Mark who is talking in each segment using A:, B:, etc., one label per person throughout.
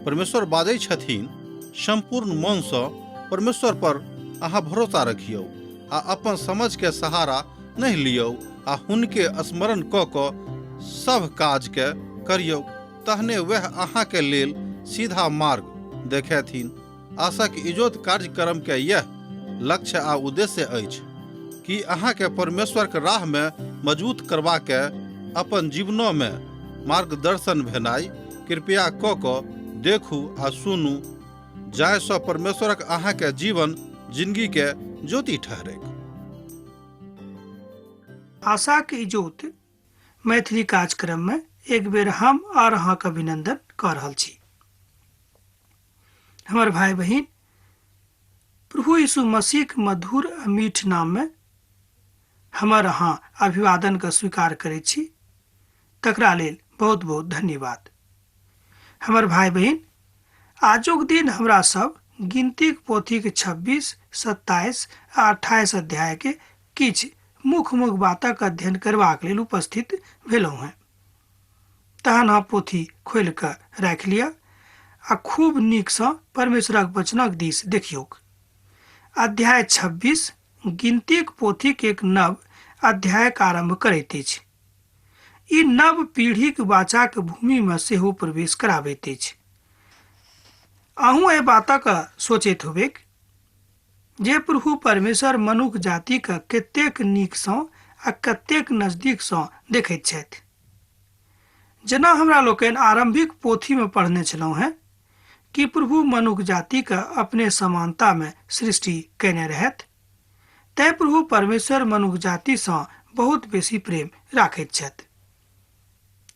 A: परमेश्वर बाजै छथिन, संपूर्ण मन से परमेश्वर पर अहाँ भरोसा रखियो आ अपन समझ के सहारा नहीं लियो आ हुनके स्मरण क सब काज के करियो, तहने वह अहाँ के लेल सीधा मार्ग देखेथिन। आशाक इजोत कार्यक्रम के यह लक्ष्य आ उद्देश्य अछि कि अहाँ के परमेश्वर के राह में मजबूत करबा के अपन जीवनों में मार्गदर्शन भेनाई। कृपया क देखू आ सुनू, जाहिसँ परमेश्वरक अहाँ के जीवन जिंदगी के ज्योति ठहरे।
B: आशा के इजोत मैथिली कार्यक्रम में एक बेर हम और अहाँ के अभिनंदन कर रहल छी। हमर भाई बहिन, प्रभु यीशु मसीह के मधुर आ मीठ नाम में हमर अहाँ अभिवादन के स्वीकार करै छी, तकरा लेल बहुत बहुत धन्यवाद। हमर भाई बहिन, आजुक दिन हमरा सब गिनती के पोथी के 26, 27 आ 28 अध्याय के किछ मुख्य बातक अध्ययन करबाक लेल उपस्थित भेलहुँ हैं। तहन अहाँ पोथी खोलि कऽ राखि लिअ आ खूब नीकसँ परमेश्वरक वचनक दिस देखियौक। अध्याय 26 गिनतीक पोथीक एक नव अध्यायक आरंभ करैत अछि। ई नव पीढ़ीक वाचाक भूमि में सेहो प्रवेश कराबैत अछि। अहूँ एहि बातक सोचैत होबेक जे प्रभु परमेश्वर मनुष्य जाति के कतेक नीकसँ आ कतेक नजदीकसँ देखैत छथि। जेना हमरा लोकनि आरंभिक पोथी में पढ़ने छलहुँ हैं कि प्रभु मनुष्य जाति के अपने समानता में सृष्टि कयने रहथि, तैं प्रभु परमेश्वर मनुष्य जाति सँ बहुत बेसी प्रेम राखैत छथि।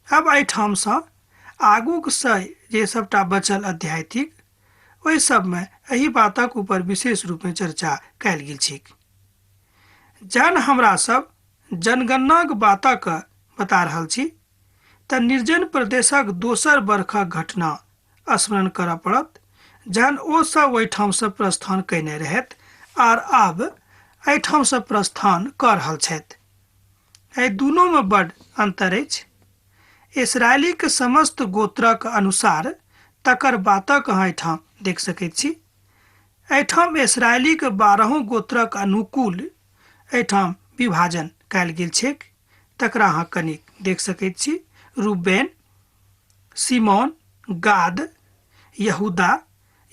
B: अब एहिठामसँ आगूक सँ जे सबटा बचल अध्याय थिक, ओहि सब में एहि बातक ऊपर विशेष रूप में चर्चा कयल गेल छैक। जहन हमरा सब जनगणनाक बातक बता रहल छी तऽ निर्जन प्रदेशक दोसर बरखक घटना स्मरण करऽ पड़त, जहन ओ सब ओहिठाम से प्रस्थान कयने रहथि आर आब एहिठाम से प्रस्थान कऽ रहल छथि। एहि दुनू में बड़ अंतर अछि। इस्राएली के समस्त गोत्रक अनुसार तकर बातक अहाँ एहिठाम देख सकैत छी। एहिठाम इस्राएली के 12 गोत्रक अनुकूल एहिठाम विभाजन कयल गेल छैक, तकरा अहाँ कनिक देख सकैत छी। रूबेन, सिमोन, गाद, यहूदा,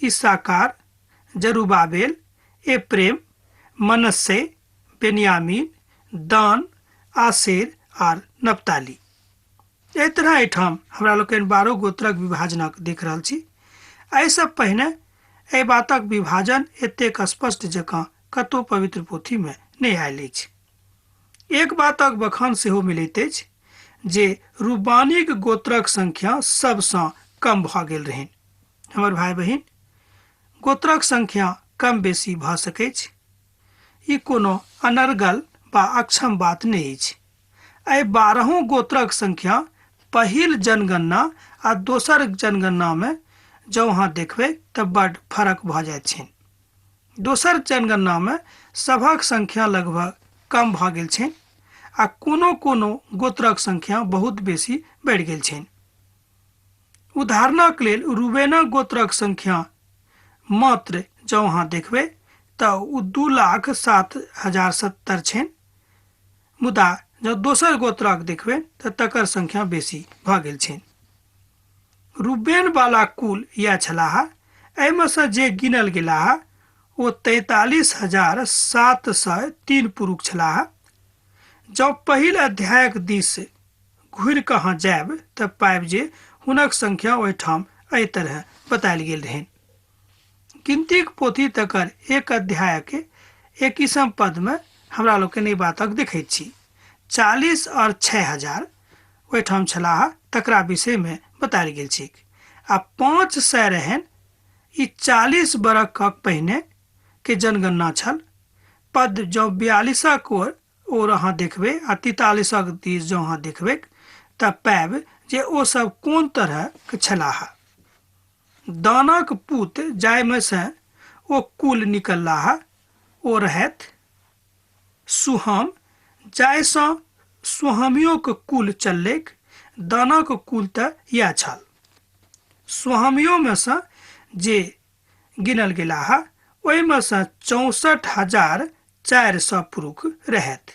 B: इस्साकार, जरुब्बाबेल, एप्रेम, मनश्शे, बेन्यामीन, दान, आशेर आर नप्ताली। एहि तरह एहिठाम हमरा लोकनि 12 गोत्रक विभाजनक देख रहल छी। एहि सँ पहिने एहि बातक विभाजन एतेक स्पष्ट जकाँ कतहु पवित्र पोथी में नहि आयल अछि। एक बातक बखान सेहो मिलैत अछि जे रूबानीक गोत्रक संख्या सबसँ कम भऽ गेल रहनि। हमर भाई बहिन, गोत्रक संख्या कम बेसी भऽ सकै छै। ई कोनो अनर्गल वा अक्षम बात नहि अछि। एहि 12 गोत्रक संख्या पहिल जनगणना आ दोसर जनगणना में जँ अहाँ देखबै तऽ बड़ फर्क भऽ जाइत छै। दोसर जनगणना में सभक संख्या लगभग कम भऽ गेल छै आ कोनो कोनो गोत्रक संख्या बहुत बेसी बढ़ि गेल छै। उदाहरणक लेल रूबेनक गोत्रक संख्या मात्र जँ अहाँ देखबै तऽ ओ 2,07,070 छै, मुदा जँ दोसर गोत्रक देखबै तऽ तकर संख्या बेसी भऽ गेल छै। रूबेन वाला कुल यह छलाह। एहिमे सँ जे गिनल गेलाह ओ 43,703 पुरुष छलाह। जँ पहिल अध्यायक दिस घुरि कऽ अहाँ जायब तऽ पायब जे हुनक संख्या ओहिठाम एहि तरह बतायल गेल रहनि। गिनतीक पोथी तकर एक अध्याय के 21 पद में हमरा लोकनि ई बातक देखैत छी। 40 और 6,000 ओहिठाम छलाह, तकरा विषय में बतायल गेल छै। आ 500 रहन ई 40 बरख पहिने के जनगणना छल। पद जँ 42 ओर अहाँ देखबै आ 43 दिस जँ अहाँ देखबै तऽ पायब जे ओ सब कोन तरह के छलाह। दानक पुत जायमे से ओ कुल निकललाह ओ रहथि सुहम, जायसँ सुहमियों के कुल चललैक। दानक कुल तऽ यह छल। स्वामियों में से जे गिनल गेला है ओहि में से 64,400 पुरुष रहत।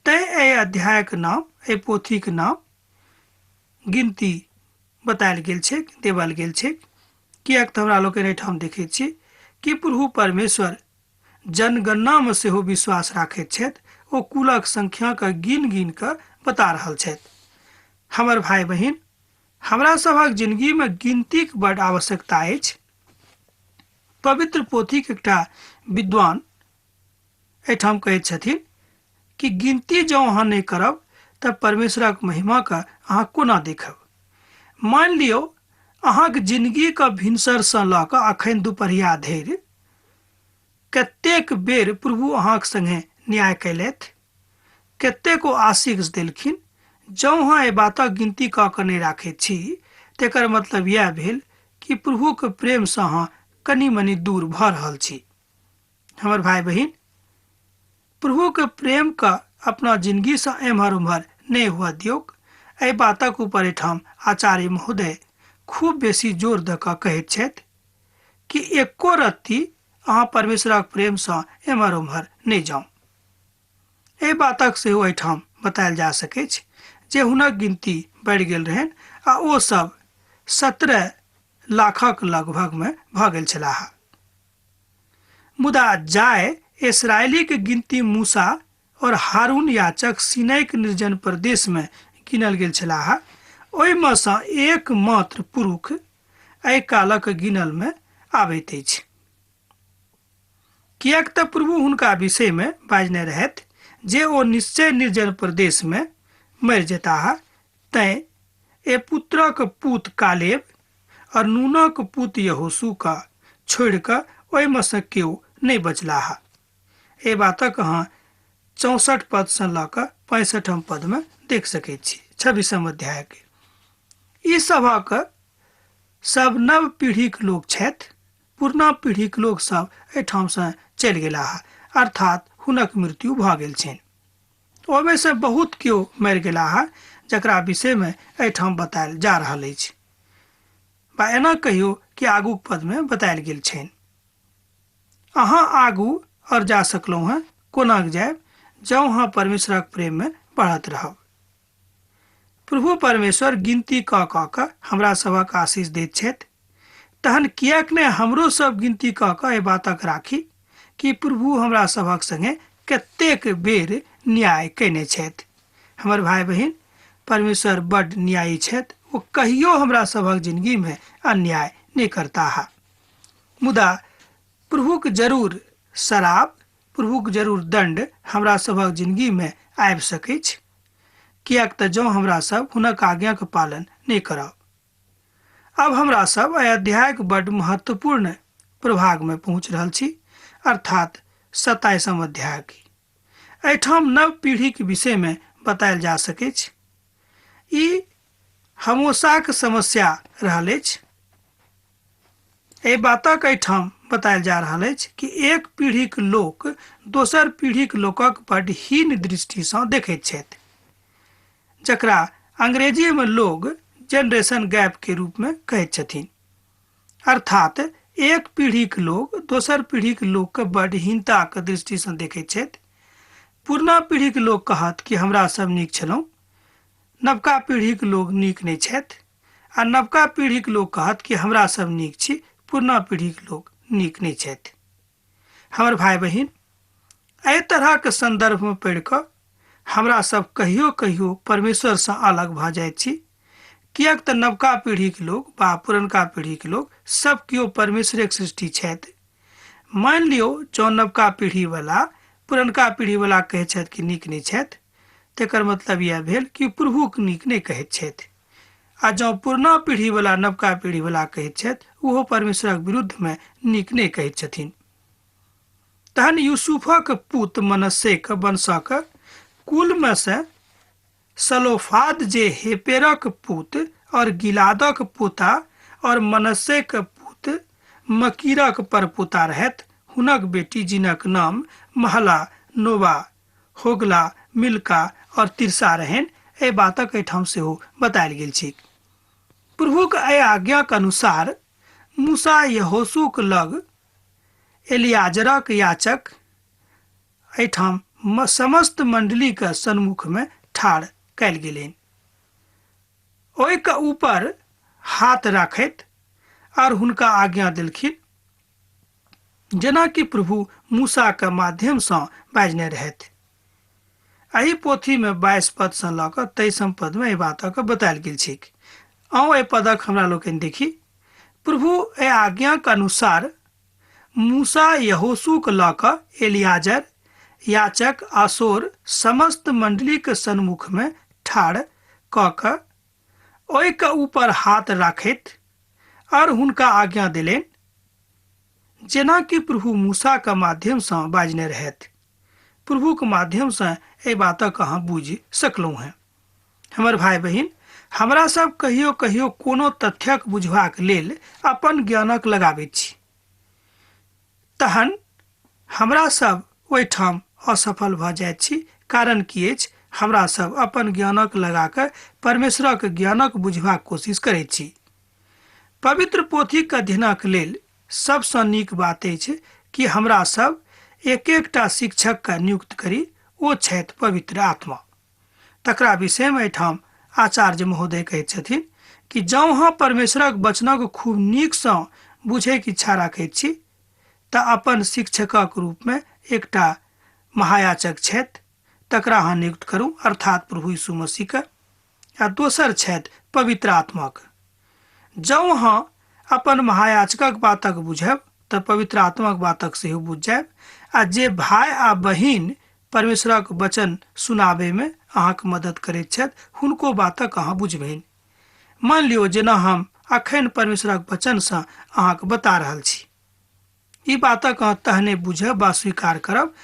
B: तय ए अध्याय के नाम, ए पोथी के नाम गिनती बतायल गेल छै, देवल गेल छै। किएक तऽ हमरा लोकनि एहिठाम देखै छी कि प्रभु परमेश्वर जनगणना में सेहो विश्वास राखैत छथि। ओ कुलक संख्या के गिन गिन कऽ बता रहल छथि। हमर भाई बहिन, हमरा सभक जिंदगी में गिनती के बड़ आवश्यकता अछि। पवित्र पोथी के एकटा विद्वान एहिठाम कहैत छथिन कि गिनती जँ अहाँ नहि करब तऽ परमेश्वरक महिमा के अहाँ कोना देखब। मान लियौ अहाँके जिंदगी के भिनसर से लऽ कऽ अखन दुपहरिया धरि कतेक बेर प्रभु अहाँक संगे न्याय कयलथि, कतेको आशीष देलखिन। जँ अहाँ एहि बातक गिनती कऽ कऽ नहि राखैत छी तेकर मतलब यह भेल कि प्रभुके प्रेमसँ अहाँ कनि मनि दूर भऽ रहल छी। हमर भाई बहिन, प्रभुके प्रेम का अपना जिंदगी से एम्हर उम्हर नहीं हुआ दियोक। एहि बातक ऊपर एठाम आचार्य महोदय खूब बेसी जोर दऽ कऽ कहैत छथि कि एको रत्ती अहाँ परमेश्वरक प्रेम से एम्हर उम्हर नहीं जाउ। एहि बातक सेहो एठाम बतायल जा सकै छै जे हुनक गिनती बढ़ि गेल रहनि आ ओ सब 17 लाखक लगभग में भऽ गेल छलाह। मुदा जाय इसराइली के गिनती मूसा और हारून याचक सीनै के निर्जन प्रदेश में गिनल गेल छलाह। ओहिमे सँ एक मात्र पुरुष एहि कालक गिनल में आबैत अछि। किएक तऽ प्रभु हुनका विषय में बाजने रहथि जे ओ निश्चय निर्जन प्रदेश में मरि जेताह। तैं ए पुत्रक पूत कालेब और नूनक पूत यहोशू का छोड़ि कऽ ओहिमे सँ केओ नहीं बचलाह। ए बातक अहाँ 64 पद से लऽ कऽ 65 पद में देख सकैत छी। 26 अध्याय के ई सभक सब नव पीढ़ीक लोक छथि। पुरना पीढ़ीक लोक सब एहिठाम से चलि गेलाह, अर्थात हुनक मृत्यु भऽ गेल छनि। ओहिमे से बहुत केओ मरि गेलाह जकरा विषय में एहिठाम बतायल जा रहल अछि। बा एना कहियो कि आगूक पद में बतायल गेल छनि। अहाँ आगू और जा सकलहुँ हैं, कोना जायब जँ अहाँ परमेश्वरक प्रेम में बढ़त रहब। प्रभु परमेश्वर गिनती कऽ कऽ हमरा सभक आशीष दैत छथि। तहन किएक ने हमरो सब गिनती कऽ कऽ एहि बातक राखी कि प्रभु हमरा सभक संगे कतेक बेर न्याय कयने छथि। हमर भाई बहिन, परमेश्वर बड्ड न्यायी छथि। ओ कहियो हमरा सभक जिंदगी में अन्याय नहीं करता है। मुदा प्रभुक जरूर शराब, प्रभुक जरूर दंड हमरा सभक जिंदगी में आबि सकै छै। किएक तऽ जँ हमरा सब हुनक आज्ञा के पालन नहीं करब। अब हमरा सब एहि अध्याय के बड्ड महत्वपूर्ण प्रभाग में पहुंच रहल छी, अर्थात 27 अध्याय के। एहिठाम नव पीढ़ी के विषय में बतायल जा सकै छै। ई हमेशाक समस्या रहल अछि। एहि बातक एहिठाम बतायल जा रहल अछि कि एक पीढ़ी के लोक दोसर पीढ़ी के लोकक बड्ड हीन दृष्टि सँ देखैत छथि, जकरा अंग्रेजी में लोग जनरेशन गैप के रूप में कहैत छथिन। अर्थात एक पीढ़ी के लोग दोसर पीढ़ी के लोग के बड्ड हीनता के दृष्टि सँ देखैत छथि। पुरना पीढ़ी के लोग कहत कि हमरा सब नीक छलहुँ, नवका पीढ़ी के लोग नीक नहीं छथि। आ नवका पीढ़ी के लोग कहत कि हमरा सब नीक छी, पुरना पीढ़ी के लोग नीक नहीं छथि। हमर भाई बहिन, एहि तरह के संदर्भ में पढ़ि कऽ हमरा सब कहियो कहियो परमेश्वर से अलग भऽ जाइत छी। किएक तऽ नवका पीढ़ी के लोग बा पुरनका पीढ़ी के लोग सब केओ परमेश्वरक सृष्टि छथि। मान लियौ जँ नवका पीढ़ी वाला पुरनका पीढ़ी वाला कहै छथि कि नीक नहीं छथि, तेकर मतलब यह भेल कि प्रभुक नीक नहीं कहैत छथि। आ जँ पुरना पीढ़ी वाला नवका पीढ़ी वाला कहैत छथि, ओहो परमेश्वरक विरुद्ध में नीक नहीं कहैत छथिन। तहन यूसुफक पुत मनस्सेक वंशक कुल में से सलोफाद जे हेपेरक पुत और गिलादक पोता और मनस्से के पुत मकीरक परपोता रहत। हुनक बेटी जिनक नाम महला, नोबा, होगला, मिल्का और तिरसा रहन। एहि बातक एहिठाम सेहो बतायल गेल छै। प्रभुक एहि आज्ञाक अनुसार मूसा यहोशूक लग एलियाजरक याचक एहिठाम समस्त मंडली के सन्मुख में ठाढ़ कयल गेलनि। ओहिके ऊपर हाथ राखैत और हुनका आज्ञा देलखिन, जेना कि प्रभु मूसा के माध्यम से बाजने रहथि। एहि पोथी में 22 पद से लऽ कऽ 23 पद में एहि बातक बतायल गेल छै। आउ एहि पदक हमरा लोकनि देखी। प्रभु एहि आज्ञाक अनुसार मूसा यहोशूक लऽ कऽ एलियाजर याचक आसोर समस्त मंडली के सन्मुख में ठाढ़ कऽ कऽ ओहि के ऊपर हाथ राखैत और हुनका आज्ञा देलनि, जेना कि प्रभु मूसा के माध्यम से बाजने रहथि। प्रभु के माध्यम से एहि बातक अहाँ बुझि सकलहुँ हैं। हमर भाई बहिन, हमरा सब कहियो कहियो कोनो तथ्यक बुझबाक लेल अपन ज्ञानक लगाबैत छी, तहन हमरा सब ओहिठाम असफल भऽ जाइत छी। कारण की अछि? हमरा सब अपन ज्ञानक लगा कऽ परमेश्वरक ज्ञानक बुझबाक कोशिश करैत छी। पवित्र पोथीक अध्ययनक लेल सबसँ नीक बात अछि कि हमरा सब एक एकटा शिक्षक के नियुक्त करी। ओ छथि पवित्र आत्मा। तकरा विषय में एहिठाम आचार्य महोदय कहैत छथिन कि जँ अहाँ परमेश्वरक वचनक खूब नीकसँ बुझैके इच्छा राखैत छी तऽ अपन शिक्षकक रूप में एकटा महायाचक छथि, तकरा अहाँ नियुक्त करू, अर्थात प्रभु यीशु मसीह के। आ दोसर छथि पवित्र आत्माक। जँ अहाँ अपन महायाचकक बातक बुझब तऽ पवित्र आत्माक बातक सेहो बुझ जायब। आ जे भाई आ बहिन परमेश्वरक वचन सुनाबे में अहाँके मदद करैत छथि, हुनको बातक अहाँ बुझबनि। मान लियो जेना हम अखन परमेश्वरक वचन से अहाँके बता रहल छी, ई बातक अहाँ तहने बुझब वा स्वीकार करब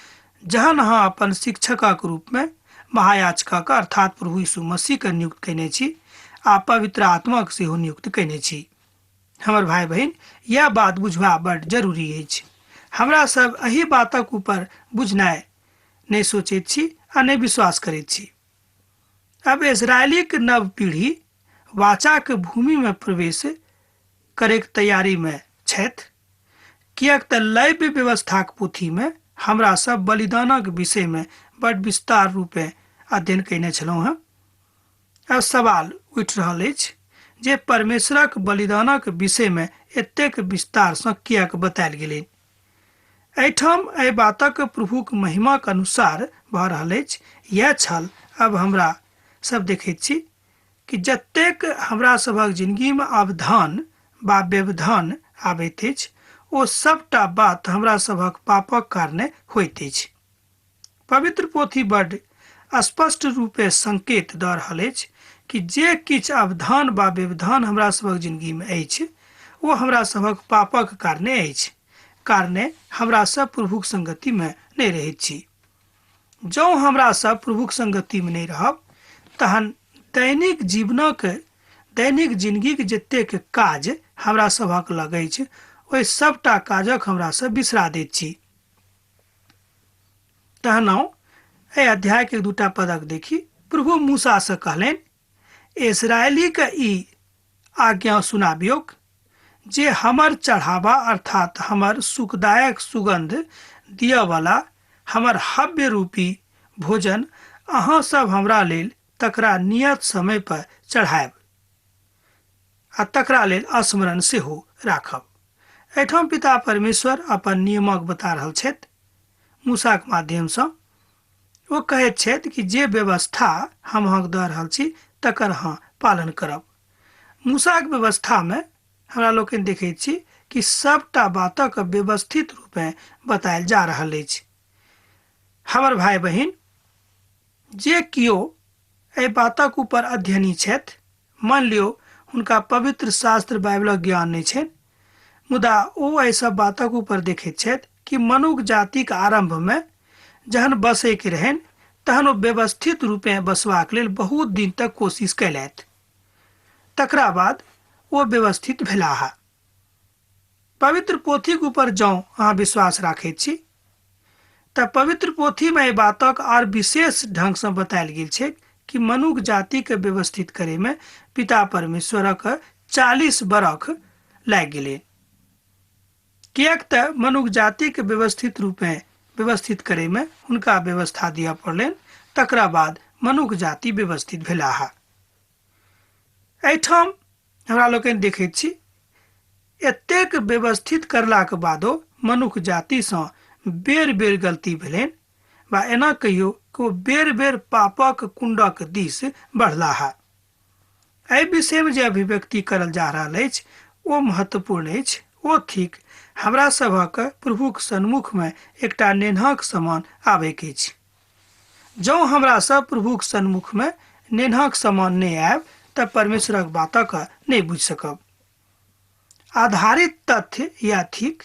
B: जहन अहाँ अपन शिक्षकक रूप में महायाचकक अर्थात प्रभु यीशु मसीह के नियुक्त कयने छी आ पवित्र आत्माक सेहो नियुक्त कयने छी। हमर भाई बहिन, यह बात बुझबा बड़ जरूरी अछि। हमरा सब एही बातक ऊपर बुझनाइ नहीं सोचैत छी आ नहीं विश्वास करैत छी। अब इजरायली के नव पीढ़ी वाचा के भूमि में प्रवेश करे के तैयारी में छथि, कियाक तऽ लैव व्यवस्थाक पोथी में हमरा सब बलिदानक विषय में बड़ विस्तार रूपे अध्ययन कयने छलहुँ हैं। अब सवाल उठि रहल अछि जे परमेश्वरक बलिदानक विषय में एतेक विस्तार से कियाक बतायल गेलै। एहिठाम एहि बातक प्रभुक महिमाक अनुसार भऽ रहल अछि। यह छल अब हमरा सब देखैत छी कि जतेक हमरा सभक जिंदगी में अवधान वा व्यवधान आबैत अछि, ओ सबटा बात हमरा सभक पापक कारणे होइत अछि। पवित्र पोथी बड़ स्पष्ट रूपे संकेत दऽ रहल अछि कि जे किछु अवधान वा व्यवधान हमरा सभक जिंदगी में अछि, ओ हमरा सभक पापक कारणे अछि। कारणे हमरा सब प्रभुक संगति में नहीं रहैत छी। जँ हमरा सब प्रभुक संगति में नहीं रहब तहन दैनिक जीवनक दैनिक जिंदगी के जतेक काज हमरा सभक लग अछि, ओहि सबटा काजक हमरा सब बिसरा दैत छी। तहन एहि अध्याय के 2टा पदक देखी। प्रभु मूसा से कहलनि, इस्राएली के ई आज्ञा सुनाबियोक जे हमर चढ़ावा अर्थात हमर सुखदायक सुगंध दिया वाला हमर हव्य रूपी भोजन अहाँ सब हमरा लेल तकरा नियत समय पर चढ़ायब आ तकरा लेल स्मरण सेहो राखब। एहिठाम पिता परमेश्वर अपन नियमक बता रहल छथि मूसा के माध्यम से। वो कहैत छथि कि जे व्यवस्था हम अहाँके दऽ रहल छी तकर अहाँ पालन करब। मूसा के व्यवस्था में हमरा लोकनि देखैत छी कि सबटा बातक व्यवस्थित रूप में बतायल जा रहल अछि। हमर भाई बहिन, जे कियो एहि बातक ऊपर अध्ययनी छथि, मान लियो हुनका पवित्र शास्त्र बाइबलक ज्ञान नहीं छनि, मुदा ओ एहि सब बातक ऊपर देखैत छथि कि मनुष्य जातिक आरंभ में जहन बसै के रहनि तहन ओ व्यवस्थित रूपे बसबाक लेल बहुत दिन तक कोशिश कयलथि। तकरा बाद ओ व्यवस्थित भेलाह। पवित्र पोथी के ऊपर जँ अहाँ विश्वास राखैत छी तऽ पवित्र पोथी में एहि बातक और विशेष ढंग से बतायल गेल छै कि मनुष्य जाति के व्यवस्थित करे में पिता परमेश्वरक 40 बरख लागि गेलै, किएक तऽ मनुष्य जाति के व्यवस्थित रूप में व्यवस्थित करे में हुनका व्यवस्था दिया पड़लनि, तकरा बाद मनुष्य जाति व्यवस्थित भेलाह। एहिठाम हमरा लोकनि देखैत छी एतेक व्यवस्थित करलाक बादो मनुष्य जाति सँ बेर बेर गलती भेलनि, वा एना कहियो कि ओ बेर बेर पापक कुंडक दिस बढ़लाह। एहि विषय में जे अभिव्यक्ति करल जा रहल अछि ओ महत्वपूर्ण अछि। ओ थिक हमरा सभक प्रभुक सन्मुख में एकटा नेन्हक समान आबैक अछि। जँ हमरा सब प्रभुक सन्मुख में नेन्हक समान नहि आयब तऽ परमेश्वरक बातक नहि बुझि सकब। आधारित तथ्य या थिक,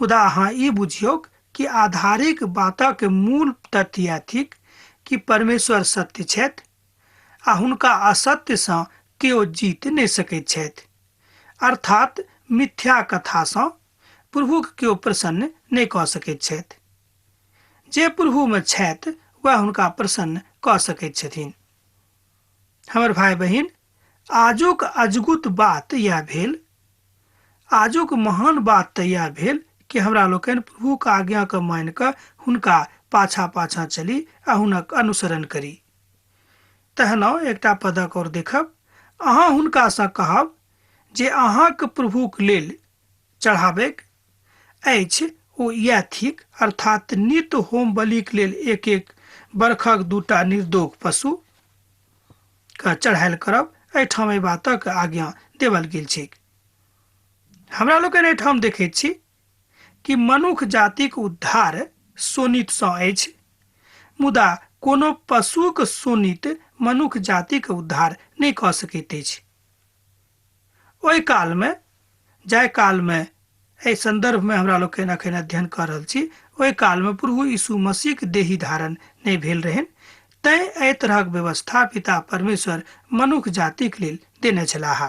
B: मुदा अहाँ ई बुझियौ कि आधारिक बातक मूल तथ्य या थिक कि परमेश्वर सत्य छथि आ हुनका असत्य सँ केओ जीत नहि सकैत छथि, अर्थात मिथ्या कथा सँ प्रभुक केओ प्रसन्न नहि कऽ सकैत छथि। जे प्रभु में छथि वह हुनका प्रसन्न कऽ सकैत छथिन। हमर भाई बहिन, आजुक अजगुत बात यह भेल, आजुक महान बात तऽ यह भेल कि हमरा लोकनि प्रभुक आज्ञा के मानि कऽ हुनका पाछा पाछा चली आ हुनक अनुसरण करी। तहना एकटा पदक और देखब, अहाँ हुनका सँ कहब जे अहाँक प्रभुक लेल चढ़ाबैक अछि ओ इएह थिक, अर्थात नित्य होम बलिक लेल एक एक बरखक 2टा निर्दोष पशु के चढ़ायल करब। एहिठाम एहि बातक आज्ञा देवल गेल छै। हमरा लोकनि एहिठाम देखैत छी कि मनुष्य जातिक उद्धार शोणित सँ अछि, मुदा कोनो पशुक शोणित मनुष्य जातिक उद्धार नहि कऽ सकैत अछि। ओहि काल में, जाहि काल में एहि संदर्भ में हमरा लोकनि अखन अध्ययन कऽ रहल छी, ओहि काल में प्रभु यीशु मसीह के देही धारण नहि भेल रहनि, तैं एहि तरहक व्यवस्था पिता परमेश्वर मनुष्य जातिक लेल देने छलाह।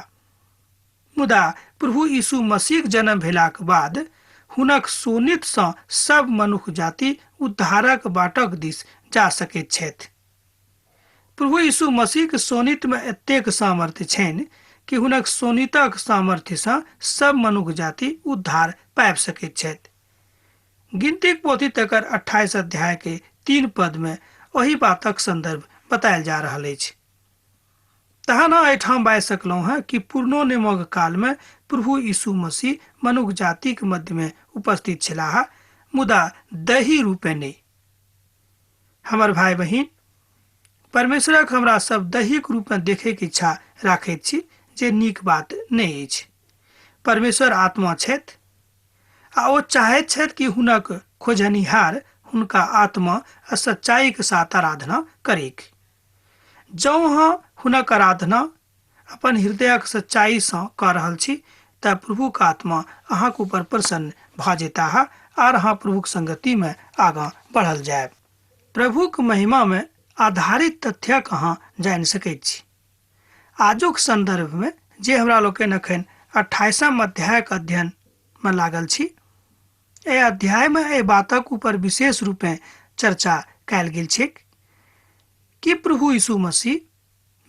B: मुदा प्रभु यीशु मसीह जन्म भेलाक बाद हुनक शोणित सँ सब मनुष्य जाति उद्धारक बाटक दिस जा सकैत छथि। प्रभु यीशु मसीह के शोणित में एतेक सामर्थ्य छनि कि हुनक शोणितक सामर्थ्य सँ सब मनुष्य जाति उद्धार पाबि सकैत छथि। गिनतीक पोथी तकर 28 अध्याय के 3 पद में ओही बातक संदर्भ बतायल जा रहल अछि। तहन एहिठाम बाजि सकलहुँ हैं कि पूर्णो निमक काल में प्रभु यीशु मसीह मनुष्य जाति के मध्य में उपस्थित छलाह, मुदा दही रूपे नहीं। हमर भाई बहिन, परमेश्वरक हमरा सब दैहिक रूप में देखे के इच्छा राखैत छी, जे नीक बात नहीं अछि। परमेश्वर आत्मा छथि आ ओ चाहैत छथि कि हुनक खोजनिहार हुनका आत्मा आ सच्चाई के साथ आराधना करेक। जँ अहाँ हुनक आराधना अपन हृदयक सच्चाई सँ कऽ रहल छी तऽ प्रभुक आत्मा अहाँके ऊपर प्रसन्न भऽ जेताह आर अहाँ प्रभुक संगति में आगाँ बढ़ल जायब। प्रभुक महिमा में आधारित तथ्यक अहाँ जानि सकैत छी। आजुक संदर्भ में जे हमरा लोकनि अखन 28वां अध्यायक अध्ययन में लागल छी, एहि अध्याय में एहि बातक ऊपर विशेष रूप में चर्चा कयल गेल छै कि प्रभु यीशु मसीह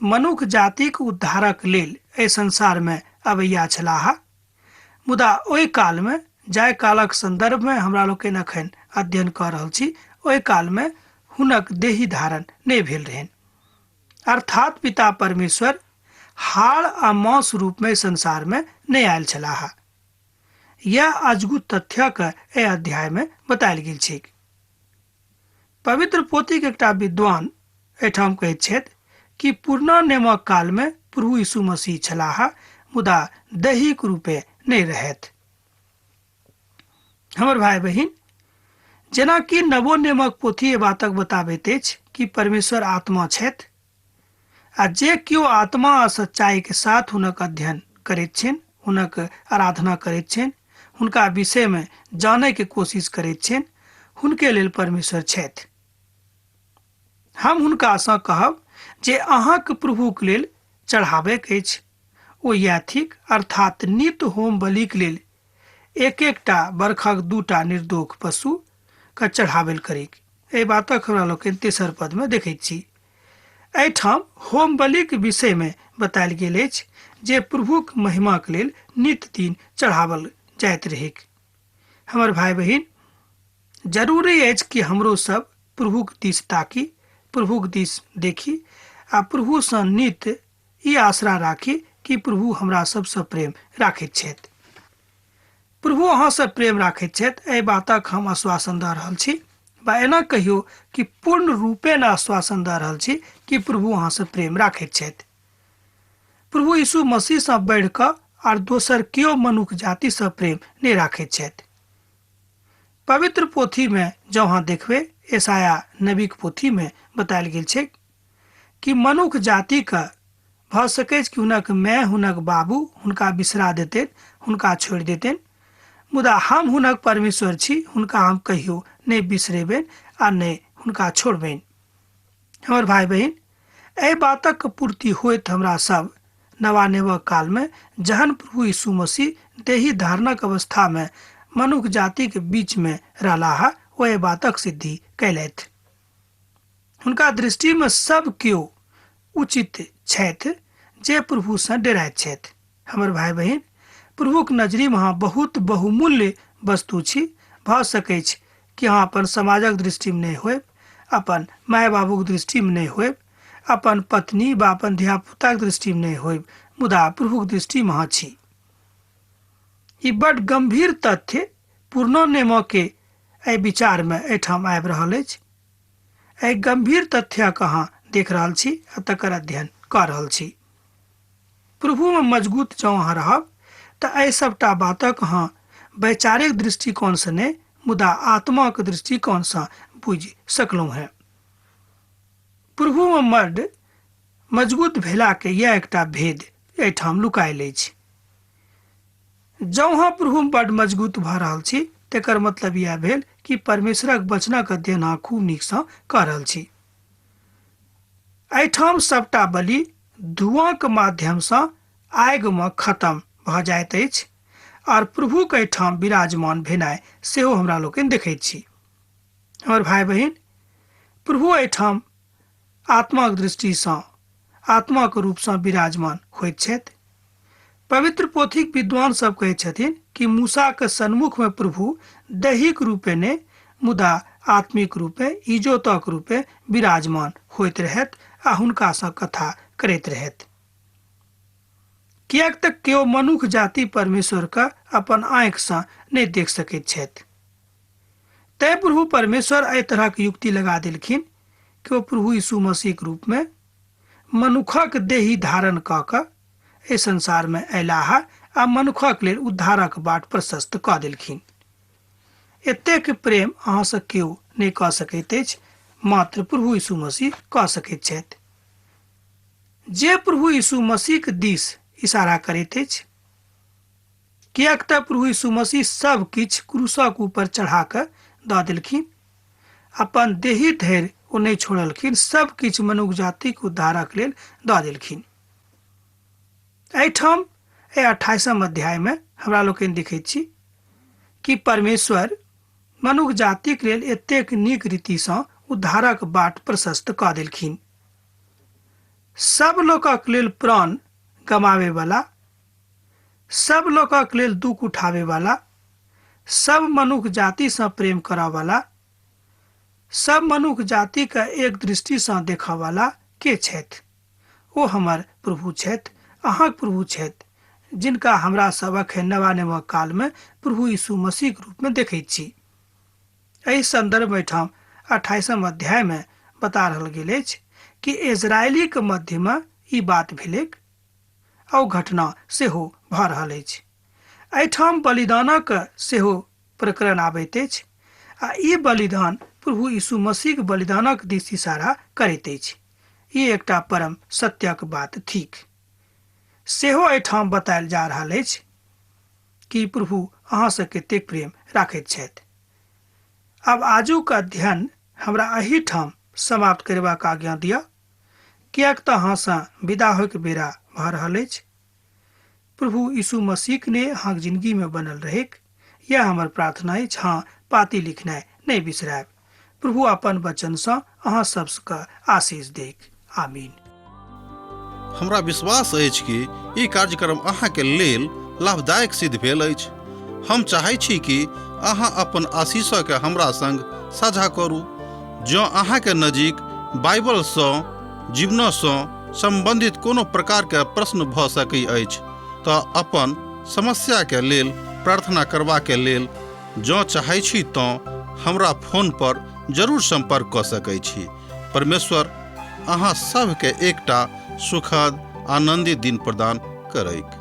B: मनुष्य जातिक उद्धारक लेल एहि संसार में अबैया छलाह, मुदा ओहि काल में, जाहि कालक संदर्भ में हमरा लोकनि अखन अध्ययन कऽ रहल छी, ओहि काल में हुनक देही धारण नहि भेल रहनि, अर्थात पिता परमेश्वर हाड़ आ मांस रूप में संसार में नहीं आयल छलाह। यह अद्भुत तथ्यक एहि अध्याय में बतायल गेल छै। पवित्र पोथी के एकटा विद्वान एठाम कहैत छथि कि पुरना नियमक काल में प्रभु यीशु मसीह छलाह, मुदा दैहिक रूपे नहीं रहैथ। हमर भाई बहिन, जेना कि नवो नियमक पोथी बातक बताबैत अछि कि परमेश्वर आत्मा छथि आ जे केओ आत्मा आ सच्चाई के साथ हुनक अध्ययन करैत छनि, हुनक आराधना करैत छनि, हुनका विषय में जाने के कोशिश करैत छनि, हुनके लेल परमेश्वर छथि। हम हुनका सँ कहब जे अहाँक प्रभुक लेल चढ़ाबैक अछि ओ इएह थिक, अर्थात नित्य होम बलिक लेल एक एकटा बरखक 2टा निर्दोष पशु के चढ़ावल करेक। एहि बातक हमरा लोकनि 3 पद में देखैत छी। एहिठाम होम बलि के विषय में बतायल गेल अछि जे प्रभुक महिमाक लेल नित दिन चढ़ावल जाइत रहेक। हमर भाई बहिन, जरूरी अछि कि हमरो सब प्रभुक दिस ताकी, प्रभुक दिस देखी आ प्रभु सँ नित ई आशा राखी कि प्रभु हमरा सबसँ प्रेम राखैत छथि। प्रभु अहाँसँ प्रेम राखैत छथि, एहि बातक हम आश्वासन दऽ रहल छी, बा एना कहियो कि पूर्ण रूपेण आश्वासन दऽ रहल छी कि प्रभु अहाँसँ प्रेम राखैत छथि। प्रभु यीशु मसीहसँ बढ़ि कऽ आर दोसर केओ मनुष्य जातिसँ प्रेम नहि राखैत छथि। पवित्र पोथी में जँ अहाँ देखबै, यशाया नबीक पोथी में बतायल गेल छै कि मनुष्य जाति के भऽ सकै कि हुनक माय हुनक बाबू हुनका बिसरा देतनि, हुनका छोड़ि देतनि, मुदा हम हुनक परमेश्वर छी, हुनका हम कहियो नहि बिसरेबनि आ नहि हुनका छोड़बनि। हमर भाई बहिन, एहि बातक पूर्ति होइत हमरा सब नवानेवक काल में जहन प्रभु यीशु मसीह देही धारणक अवस्था में मनुष्य जाति के बीच में रहलाह, ओ बातक सिद्धि कैलथि। हुनका दृष्टि में सब केओ उचित छथि जे प्रभु सँ डराइत छथि। हमर भाई बहिन, प्रभुक नजरी में अहाँ बहुत बहुमूल्य वस्तु छी। भऽ सकै छै कि अहाँ अपन समाजक दृष्टि में नहि होयब, अपन माय बाबूक दृष्टि में नहि होयब, अपन पत्नी वा अपन धिया पुताक दृष्टि में नहि होयब, मुदा प्रभुक दृष्टि में अहाँ छी। ई बड़ गंभीर तथ्य पूर्णोन्नेम के एहि विचार में एहिठाम आबि रहल अछि। एहि गंभीर तथ्यक अहाँ देख रहल छी आ तकर अध्ययन कऽ रहल छी। प्रभु में मजबूत जँ अहाँ रहब तऽ एहि सबटा बातक अहाँ वैचारिक दृष्टिकोण से नहि, मुदा आत्माक दृष्टिकोण से बुझि सकलहुँ हैं। प्रभु में मर्द मजबूत भेला के यह एकटा भेद एहिठाम लुकायल अछि। जँ अहाँ प्रभु में बड़ मजबूत भऽ रहल छी, तेकर मतलब यह भेल कि परमेश्वरक वचनक अध्ययन अहाँ खूब नीक सँ कऽ रहल छी। एहिठाम सबटा बलि धुआंक माध्यम सँ आगि में खत्म भऽ जाइत अछि और प्रभुक एहिठाम विराजमान भेनाइ सेहो हमरा लोकनि देखैत छी। हमर भाई बहिन, प्रभु एहिठाम आत्माक दृष्टि सँ आत्माक रूप सँ विराजमान होइत छथि। पवित्र पोथीक विद्वान सब कहै छथिन कि मूसा के सन्मुख में प्रभु दैहिक रूपे ने, मुदा आत्मिक रूपे इजोतक रूपे विराजमान होइत रहैत आ हुनका सँ कथा करैत रहैत। किएक तक केओ मनुष्य जाति परमेश्वर के अपन आँखि सँ नहि देख सकैत छथि। तैं प्रभु परमेश्वर एहि तरहक युक्ति लगा देलखिन कि ओ प्रभु यीशु मसीह के रूप में मनुखक देही धारण कऽ कऽ एहि संसार में अयलाह आ मनुखक लेल उद्धारक बाट प्रशस्त कऽ देलखिन। एतेक प्रेम अहाँ सँ केओ नहि कऽ सकैत अछि, मात्र प्रभु यीशु मसीह कऽ सकैत छथि। जे प्रभु यीशु मसीह के दिस इशारा करैत अछि, किएक तऽ प्रभु यीशु मसीह सब किछु क्रूसक ऊपर चढ़ा कऽ दऽ देलखिन, अपन देही धरि ओ नहि छोड़लखिन, सब किछु मनुष्य जातिक उद्धारक लेल दऽ देलखिन। एहिठाम 28वां अध्याय में हमरा लोकनि देखैत छी कि परमेश्वर मनुष्य जातिक लेल एतेक नीक रीति सँ उद्धारक बाट प्रशस्त कऽ देलखिन। सब लोकक लेल प्राण गमावे वाला, सब लोकक लेल दुख उठावे वाला, सब मनुष्य जाति सँ प्रेम करऽ वाला, सब मनुष्य जाति के एक दृष्टि सँ देखऽ वाला के छथि? ओ हमर प्रभु छथि, अहाँक प्रभु छथि, जिनका हमरा सबक नवानेवक काल में प्रभु यीशु मसीह के रूप में देखैत छी। एहि संदर्भ में ठाम 28वां अध्याय में बता रहल गेल अछि कि इजरायली के मध्य में ई बात भेलैक आ घटना सेहो भऽ रहल अछि। एहिठाम बलिदानक सेहो प्रकरण आबैत अछि आ ई बलिदान प्रभु यीशु मसीह के बलिदानक दिस इशारा करैत अछि। ई एकटा परम सत्यक बात थिक। सेहो एहिठाम बतायल जा रहल अछि कि प्रभु अहाँ सँ कतेक प्रेम राखैत छथि। अब आजुक अध्ययन हमरा एहिठाम समाप्त करबाक आज्ञा दिअ, किएक तऽ अहाँ सँ विदा होइके बेरा भऽ रहल अछि। प्रभु यीशु मसीह ने अहाँक जिंदगी में बनल रहेक, यह हमर प्रार्थना अछि। हाँ, पाती लिखनाइ नहि बिसरायब। प्रभु अपन वचन सँ अहाँ सबके आशीष देक। आमीन।
A: हमरा विश्वास अछि कि ई कार्यक्रम अहाँके लेल लाभदायक सिद्ध भेल अछि। हम चाहै छी कि अहाँ अपन आशीषके हमरा संग साझा करू। जँ अहाँके नजीक बाइबलसँ जीवनसँ संबंधित कोनो प्रकारके प्रश्न भऽ सकैत अछि तऽ अपन समस्याके लेल प्रार्थना करबाके लेल जँ चाहै छी तऽ हमरा फोन पर जरूर संपर्क कऽ सकैत छी। परमेश्वर अहाँ सभके एकटा सुखद आनंदित दिन प्रदान करैक।